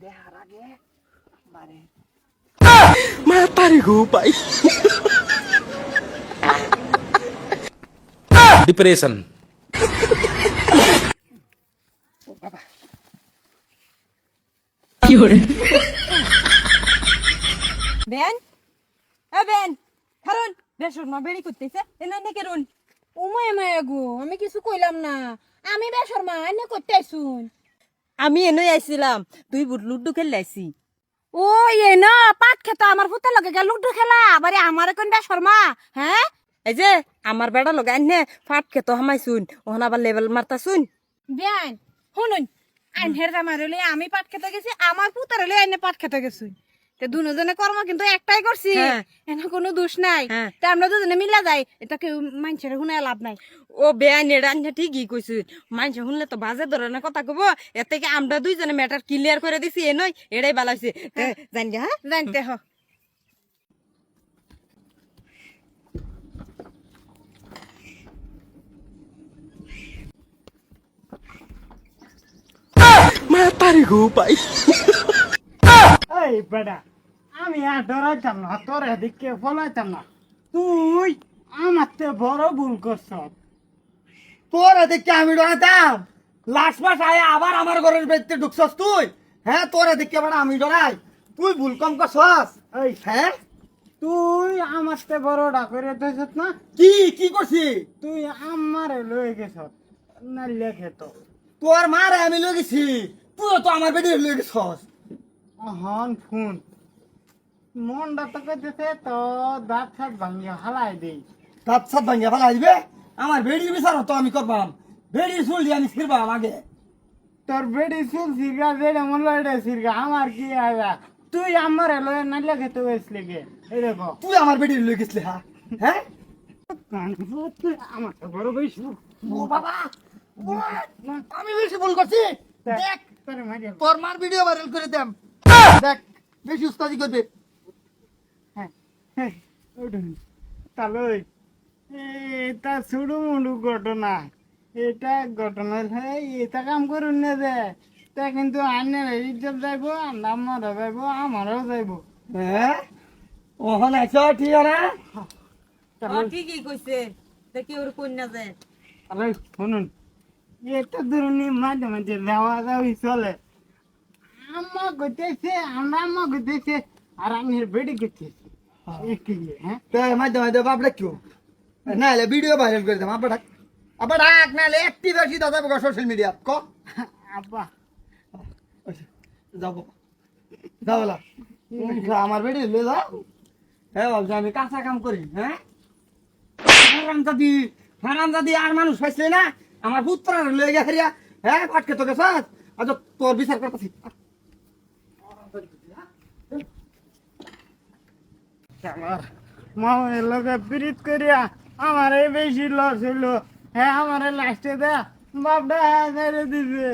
দেখার আগে মারে Matari ko pa. Depression. ও বাবা বেন বেন কারণ বেসর মা বেরি করতেছে এনা নে কেরুন ওমায় মায়া গো আমি কিছু কইলাম না আমি বেসর মা এনে করতে আইছুন আমি এনে আইছিলাম তুই লুডু খেলে আইছি ও এ না পাট খেতা আমার ফুতে লগে গেল লুডু খেলা আবারে আমার কোন বেসর মা হ্যাঁ এই যে আমার বেড়া লগে আইনে ফাট খেতো হামাইছুন ওহন আবার লেভেল মারতাছুন বেন শুনুন আইনের জামারলে আমি পাট খেতে গেছি আমার পুতারলে আইনে পাট খেতে গেছি তে দুজনে কর্ম কিন্তু একটাই করছি হ্যাঁ। এনে কোনো দোষ নাই হ্যাঁ। তে আমরা দুজনে মিলা যাই এটা কেউ মানুষের শুনে লাভ নাই ও বেআইন এটা আইনে ঠিকই কইছুন মানুষ শুনলে তো বাজে ধরনের কথা কব এর থেকে আমরা দুইজনে ম্যাটার ক্লিয়ার করে দিছি এ নয় এটাই ভালো হয়েছে জানি হ্যাঁ জানতে হ Matari ko pa. এই বেটা আমি আর ডরাইতাম না তোর এদিকে ফলাইতাম না তুই আমার তে বড় ভুল করছ তোর এদিকে আমি ডরাইতাম লাস্ট মাস আয় আবার আমার ঘরের ভিতরে ঢুকছস তুই হ্যাঁ তোর এদিকে বেটা আমি ডরাই তুই ভুল কম করছস এই হ্যাঁ তুই আমার তে বড়টা করে দিছত না কি করছি তুই আমারে লয়ে গেছত না লেখে তো তোর মারে আমি লয়ে গেছি তুই তো আমার বেডি লয়ে গেছস হন ফোন মনটা তো কইতেছে তো দাঁত সাত ভাঙিয়া হালাই দেই দাঁত সাত ভাঙিয়া হালাই দিবে আমার বেডির বিচার তো আমি করবাম বেডির চুল দিয়ে আমি ছিড়বাম আগে তোর বেডির চুল ছিড়গা যেটা মন লয়টা ছিড়গা আমার কি আয়া তুই আমার লয়ে না লেগে তো গেছলি গে এই দেখো তুই আমার বেডির লয়ে গেছলি হ্যাঁ আমার তো বড় বেশি ও বাবা আমি বেশি ভুল করছি দেখ তোর মার ভিডিও ভাইরাল করে দেম দেখ বেশি উস্তাদি করবে হ্যাঁ তাহলে এটা শুরু মুডু ঘটনা এটা ঘটনা এটা কাম করুন না যে তা কিন্তু আইনের ইজ্জত যাইব আমারও যাইব আমারও যাইব হ্যাঁ ওখানে আছো ঠিক আছে ঠিকই কইছে দেখি ওর কন্যা যায় আরে শুনুন এটা ধরুন মাঝে মাঝে যাওয়া যাওয়ি চলে আম্মা গতেছে আম্মা গতেছে আর আমি বেড়ে গেছি হ্যাঁ মাঝে মাঝে বাপটা কেউ নাহলে ভিডিও ভাইরাল করে দেব আব্বা ডাক নাহলে একটি বেশি দাদা সোশ্যাল মিডিয়া ক আব্বা যাবো যাবলা আমার বেড়ে লে যাও হ্যাঁ বলছি আমি কাঁচা কাম করি হ্যাঁ হারামজাদি আর মানুষ পাইছে না আমার পুত্র লয়ে গেছে হ্যাঁ ফাটকে তো গেছ আচ্ছা তোর বিচার করতেছি আমার মায়ের লোকে প্রীত করিয়া আমার এই বেশি লস হইলো হ্যাঁ আমার লাস্টে দেয়া বাপটা হ্যাঁ দিবে